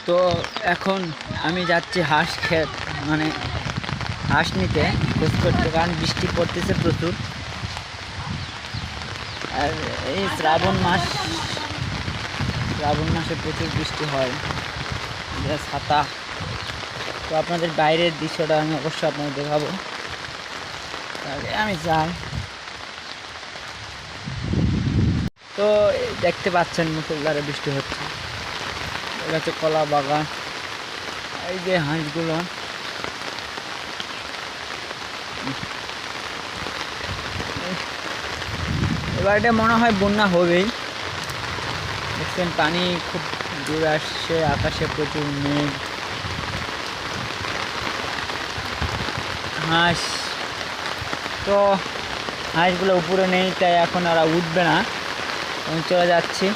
তো এখন আমি যাচ্ছি হাঁস ক্ষেত, মানে হাঁস নিতে খোঁজ করতে, কারণ বৃষ্টি পড়তেছে প্রচুর। আর এই শ্রাবণ মাসে প্রচুর বৃষ্টি হয়, ছাতা। তো আপনাদের বাইরের দৃশ্যটা আমি অবশ্যই আপনাদের দেখাবো, তাহলে আমি যাই। তো দেখতে পাচ্ছেন মুষলধারে বৃষ্টি হচ্ছে, এটা হচ্ছে কলা বাগান। এই যে হাঁসগুলো, এবার এটা মনে হয় বন্যা হবেই। দেখছেন পানি খুব দূরে আসছে, আকাশে প্রচুর মেঘ। হাঁস তো হাঁসগুলো উপরে নেই, তাই এখন আর উঠবে না, আমি চলে যাচ্ছি।